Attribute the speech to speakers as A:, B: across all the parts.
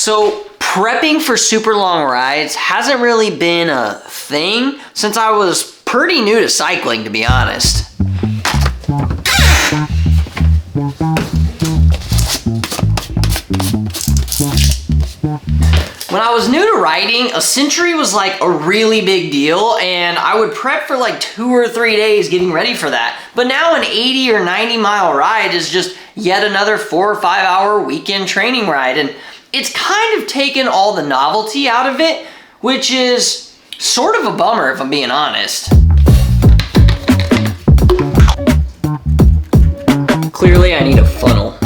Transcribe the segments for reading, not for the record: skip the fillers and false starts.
A: So prepping for super long rides hasn't really been a thing since I was pretty new to cycling, to be honest. When I was new to riding, a century was like a really big deal, and I would prep for like 2 or 3 days getting ready for that. But now an 80 or 90 mile ride is just yet another 4 or 5 hour weekend training ride, and it's kind of taken all the novelty out of it, which is sort of a bummer if I'm being honest. Clearly I need a funnel.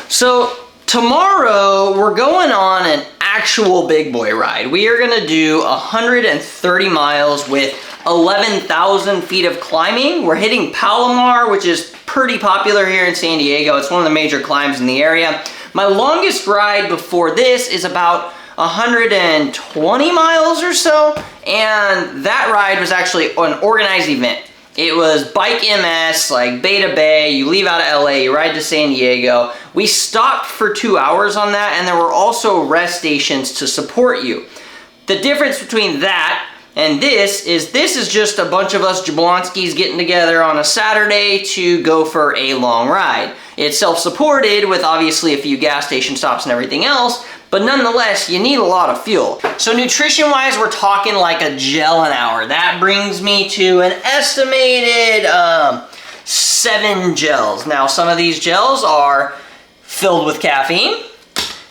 A: So tomorrow we're going on an actual big boy ride. We are gonna do 130 miles with 11,000 feet of climbing. We're hitting Palomar, which is pretty popular here in San Diego. It's one of the major climbs in the area. My longest ride before this is about 120 miles or so, and that ride was actually an organized event. It was Bike MS, like Beta Bay. You leave out of LA, you ride to San Diego. We stopped for 2 hours on that, and there were also rest stations to support you. The difference between that and this is just a bunch of us Jablonskis getting together on a Saturday to go for a long ride. It's self-supported with obviously a few gas station stops and everything else, but nonetheless, you need a lot of fuel. So nutrition-wise, we're talking like a gel an hour. That brings me to an estimated 7 gels. Now, some of these gels are filled with caffeine,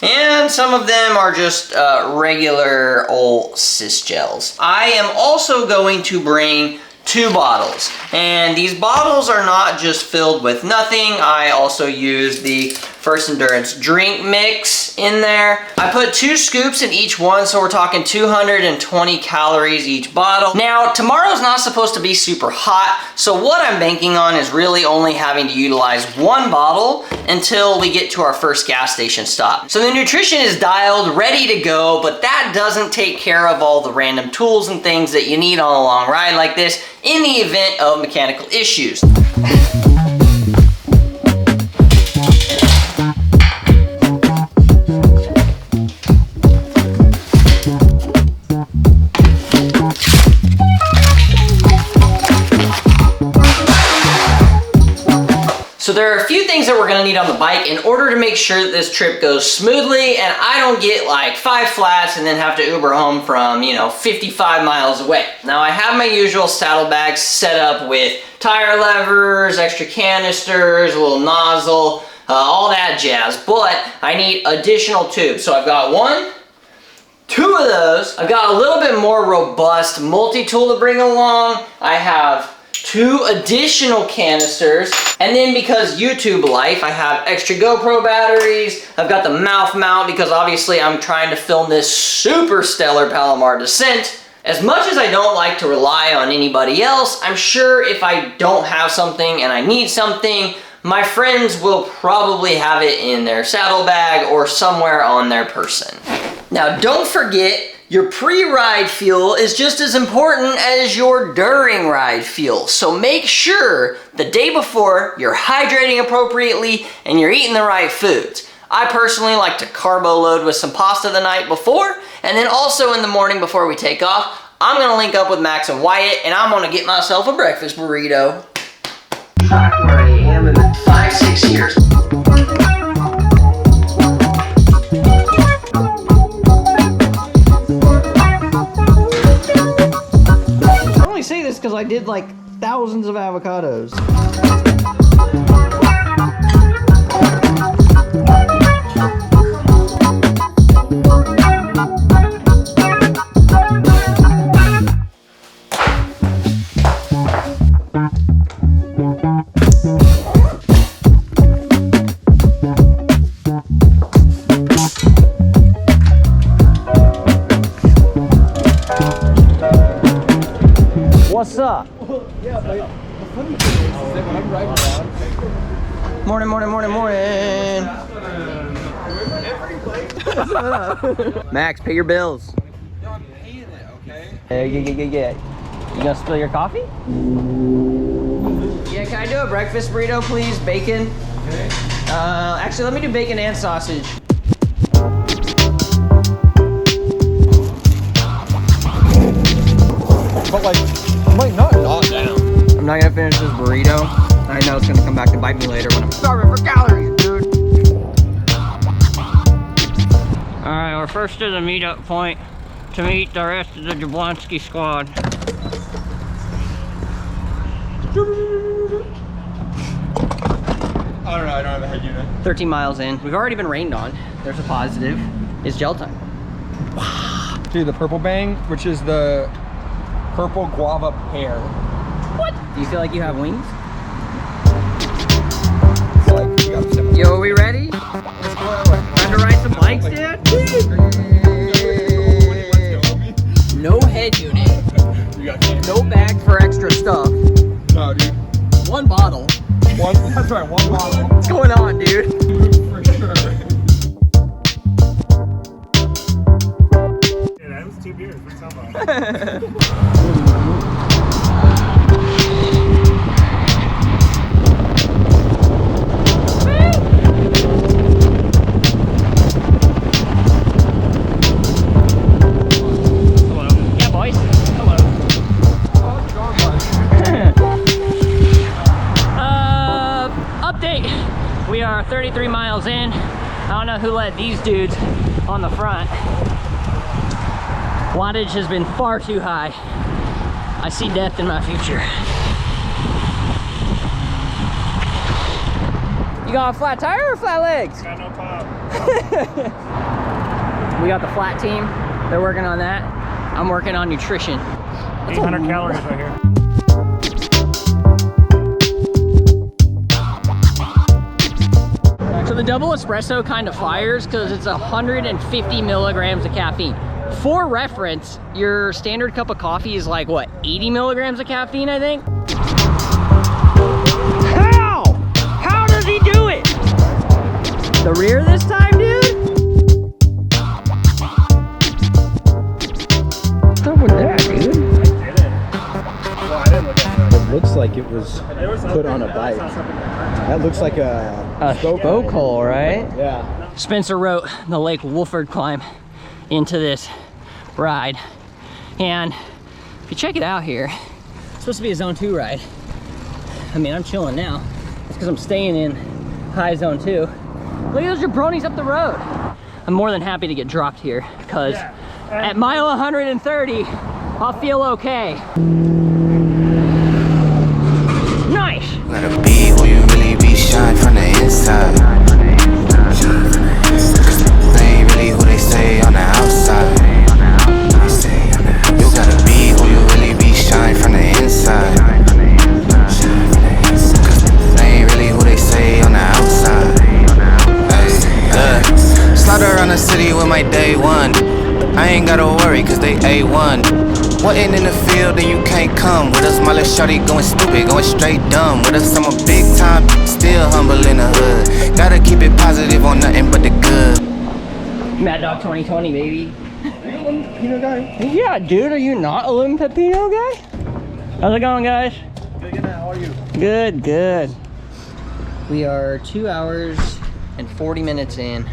A: and some of them are just regular old cis gels. I am also going to bring 2 bottles, and these bottles are not just filled with nothing. I also use the First Endurance drink mix in there. I put 2 scoops in each one, so we're talking 220 calories each bottle. Now, tomorrow's not supposed to be super hot, so what I'm banking on is really only having to utilize 1 bottle until we get to our first gas station stop. So the nutrition is dialed, ready to go, but that doesn't take care of all the random tools and things that you need on a long ride like this in the event of mechanical issues. So there are a few things that we're gonna need on the bike in order to make sure that this trip goes smoothly and I don't get like 5 flats and then have to Uber home from, 55 miles away. Now I have my usual saddlebags set up with tire levers, extra canisters, a little nozzle, all that jazz, but I need additional tubes. So I've got 1, 2 of those. I've got a little bit more robust multi-tool to bring along. I have 2 additional canisters, and then because YouTube life, I have extra GoPro batteries. I've got the mouth mount because obviously I'm trying to film this super stellar Palomar descent. As much as I don't like to rely on anybody else, I'm sure if I don't have something and I need something, my friends will probably have it in their saddlebag or somewhere on their person. Now don't forget, your pre-ride fuel is just as important as your during ride fuel. So make sure the day before you're hydrating appropriately and you're eating the right foods. I personally like to carbo load with some pasta the night before, and then also in the morning before we take off, I'm gonna link up with Max and Wyatt and I'm gonna get myself a breakfast burrito. Back where I am in 5-6 years. I say this because I did like thousands of avocados. What's up?
B: Yeah, the funny thing is that when I'm riding around...
A: Morning. Max, pay your bills.
B: No, I'm paying it, okay?
A: Yeah. You gonna spill your coffee? Yeah, can I do a breakfast burrito, please? Bacon?
B: Okay.
A: Actually, let me do bacon and sausage.
B: But like, I'm like not down.
A: I'm not gonna finish this burrito. I know it's gonna come back to bite me later when I'm starving for calories, dude. All right, we're first to the meetup point to meet the rest of the Jablonski squad.
B: I don't know, I don't have a head unit.
A: 13 miles in. We've already been rained on. There's a positive. It's gel time.
B: See the purple bang, which is the purple guava pear.
A: What? Do you feel like you have wings?
B: So like, you gotta step up.
A: Yo, are we ready? Time to ride some bikes, dude? No head unit.
B: You got candy.
A: No bag for extra stuff.
B: No, dude.
A: One bottle.
B: That's right, one bottle.
A: What's going on, dude?
B: For sure.
C: Yeah, that was 2 beers. What's up, man?
A: Hello. Yeah, boys. Hello. Update. We are 33 miles in. I don't know who led these dudes on the front. Wattage has been far too high. I see death in my future. You got a flat tire or flat legs?
C: Got no pop.
A: We got the flat team. They're working on that. I'm working on nutrition.
C: 800 calories right here.
A: So the double espresso kind of fires because it's 150 milligrams of caffeine. For reference, your standard cup of coffee is like, what, 80 milligrams of caffeine, I think? How? How does he do it? The rear this time, dude? What's up with that, dude?
C: I did it. Well, I didn't look at it.
B: It looks like it was put on a bike. That looks like a
A: spoke hole, right?
B: Yeah.
A: Spencer wrote the Lake Wohlford climb into this ride, and if you check it out here, it's supposed to be a zone 2 ride. I mean, I'm chilling now. It's because I'm staying in high zone 2. Look at those jabronis up the road. I'm more than happy to get dropped here because at mile 130, I'll feel okay. Nice.
D: Gotta be who you really be, shine from the inside. They ain't really who they say on the outside. You gotta be who you really be, shine from the inside. They ain't really who they say on the outside. Slide around the city with my day one. I ain't gotta worry cause they A1. Wasn't in the field and you can't come with us. My little shawty going stupid, going straight dumb with us. I'm a big time, still humble in the hood. Gotta keep it positive on nothing but the good.
A: Mad Dog 2020, baby.
B: Pino guy?
A: Yeah, dude, are you not a Lim Pepino guy? How's it going, guys?
B: Good, how are you?
A: Good, good. We are 2 hours and 40 minutes in,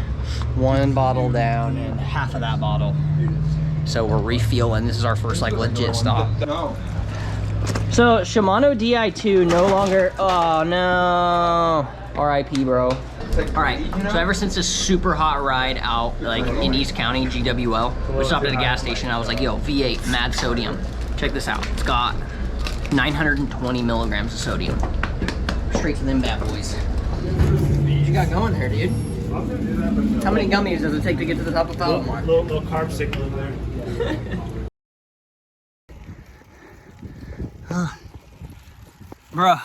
A: 1 bottle down, and half of that bottle. So we're refueling. This is our first like legit stop.
B: No.
A: So Shimano Di2 no longer, oh no. RIP, bro. All right, so ever since this super hot ride out like in East County, GWL, we stopped at a gas station. I was like, yo, V8, mad sodium. Check this out. It's got 920 milligrams of sodium. Straight to them bad boys. What you got going there, dude? How many gummies does it take to get to the top of Palomar?
C: Little carb signal in there.
A: Bro,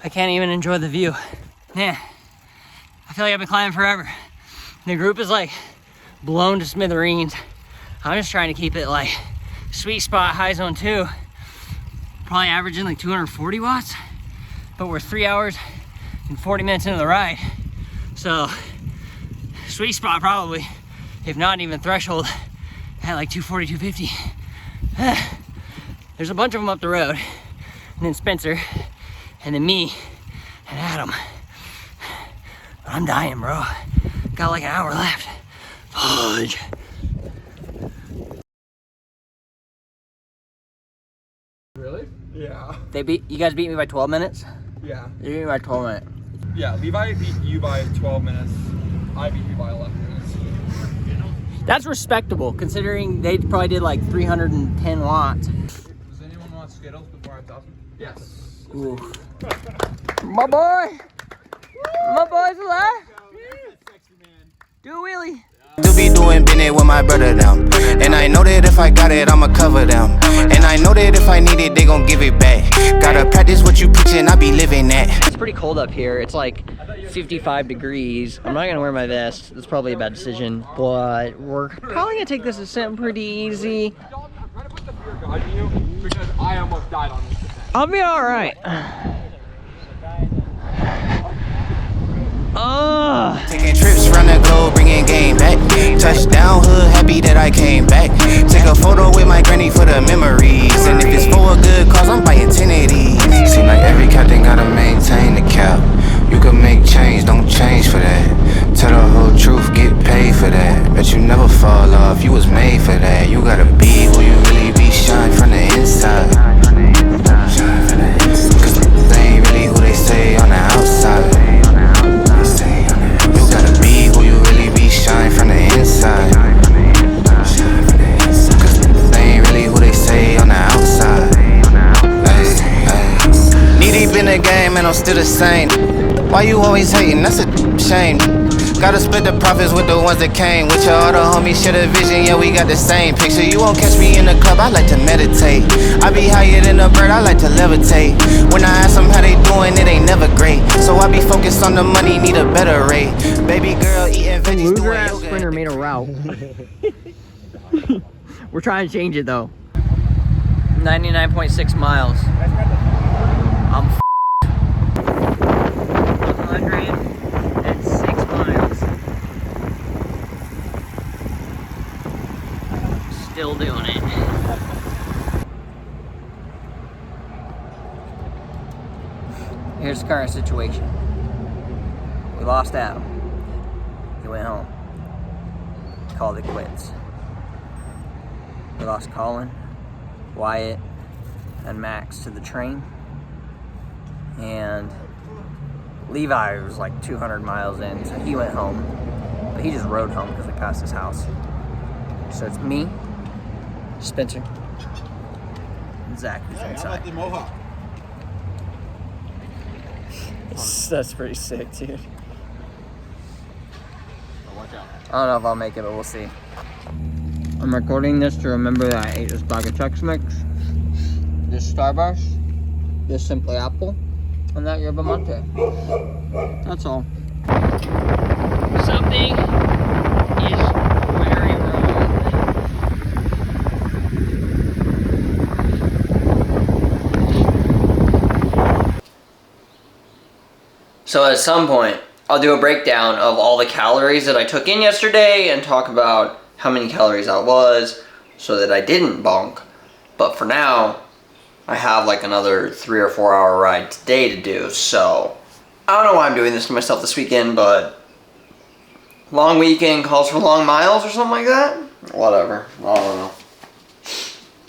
A: I can't even enjoy the view. Man, I feel like I've been climbing forever. The group is like blown to smithereens. I'm just trying to keep it like sweet spot, high zone 2. Probably averaging like 240 watts, but we're 3 hours and 40 minutes into the ride. So sweet spot probably, if not even threshold, at like 240, 250. There's a bunch of them up the road, and then Spencer, and then me, and Adam. But I'm dying, bro. Got like an hour left. Fudge.
B: Really? Yeah.
A: You guys beat me by 12 minutes?
B: Yeah.
A: You beat me by 12 minutes.
B: Yeah, Levi beat you by 12 minutes. I beat you by 11 minutes.
A: That's respectable, considering they probably did like 310 watts.
B: Does anyone want Skittles before I toss them? Yes.
A: Ooh. My boy! My boy's alive! Do a wheelie.
D: Do be doing business with my brother down. And I know that if I got it, I'ma cover them. And I know that if I need it, they gon' give it back. Gotta practice what you preachin', I be living that.
A: It's pretty cold up here. It's like 55 degrees. I'm not gonna wear my vest. It's probably a bad decision, but we're probably gonna take this ascent pretty easy.
B: I'm trying to put the fear of God in you because I almost died on this descent.
A: I'll be alright.
D: Taking trips around the globe, bringing game back. Touchdown hood, happy that I came back. Take a photo with my granny for the memories. And if it's for a good cause, I'm buying 10 of these. Seem like every captain gotta maintain the cap. You can make change, don't change for that. Tell the whole truth, get paid for that. Bet you never fall off, you was made for that. You gotta be who you really be, shine from the inside. Cause they ain't really who they say on the outside. You gotta be who you really be, shine from the inside. Cause they ain't really who they say on the outside. Knee deep in the game and I'm still the same. Why you always hating? That's a shame. Gotta split the profits with the ones that came. With your other homies, share the vision, yeah, we got the same picture. You won't catch me in the club, I like to meditate. I be higher than a bird, I like to levitate. When I ask them how they doing, it ain't never great. So I be focused on the money, need a better rate. Baby girl eating veggies, doing yoga.
A: Sprinter made a route. We're trying to change it though. 99.6 miles. I'm 106 miles. Still doing it. Here's the current situation. We lost Adam. He went home. Called it quits. We lost Colin, Wyatt, and Max to the train. And Levi was like 200 miles in, so he went home. But he just rode home because we passed his house. So it's me, Spencer, and Zach who's inside.
E: the Mohawk?
A: That's pretty sick, dude.
E: Watch out.
A: I don't know if I'll make it, but we'll see. I'm recording this to remember that I ate this bag of Chex Mix, this Starburst, this Simply Apple, and that Yerba Mate. That's all. Something is very wrong. So at some point, I'll do a breakdown of all the calories that I took in yesterday and talk about how many calories that was so that I didn't bonk. But for now, I have like another 3 or 4 hour ride today to do, so I don't know why I'm doing this to myself this weekend, but long weekend calls for long miles or something like that? Whatever, I don't know.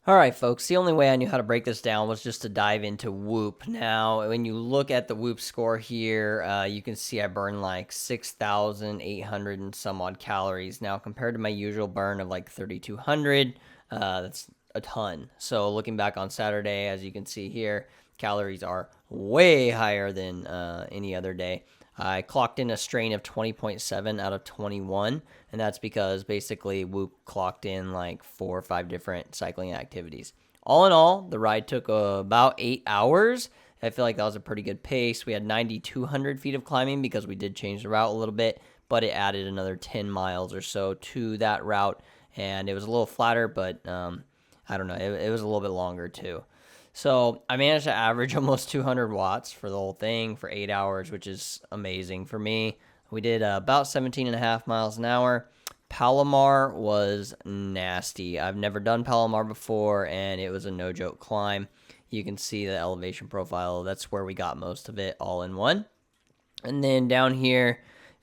A: Alright folks, the only way I knew how to break this down was just to dive into Whoop. Now, when you look at the Whoop score here, you can see I burned like 6,800 and some odd calories. Now, compared to my usual burn of like 3,200, that's a ton. So looking back on Saturday, as you can see here, calories are way higher than any other day. I clocked in a strain of 20.7 out of 21, and that's because basically Whoop clocked in like 4 or 5 different cycling activities. All in all, the ride took about 8 hours. I feel like that was a pretty good pace. We had 9,200 feet of climbing because we did change the route a little bit, but it added another 10 miles or so to that route, and it was a little flatter, but I don't know, it was a little bit longer too. So I managed to average almost 200 watts for the whole thing for 8 hours, which is amazing for me. We did about 17.5 miles an hour. Palomar was nasty. I've never done Palomar before, and it was a no-joke climb. You can see the elevation profile. That's where we got most of it all in one. And then down here,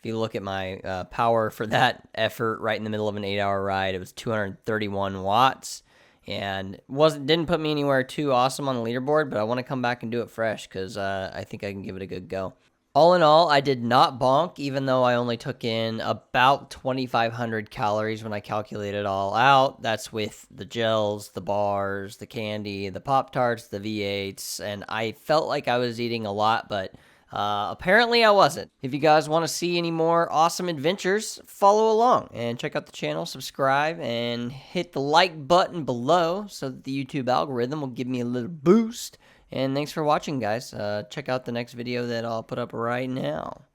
A: If you look at my power for that effort right in the middle of an 8-hour ride, it was 231 watts. And didn't put me anywhere too awesome on the leaderboard, but I want to come back and do it fresh because I think I can give it a good go. All in all, I did not bonk, even though I only took in about 2,500 calories when I calculated it all out. That's with the gels, the bars, the candy, the Pop-Tarts, the V8s, and I felt like I was eating a lot, but apparently I wasn't. If you guys want to see any more awesome adventures, follow along and check out the channel, subscribe, and hit the like button below so that the YouTube algorithm will give me a little boost. And thanks for watching, guys. Check out the next video that I'll put up right now.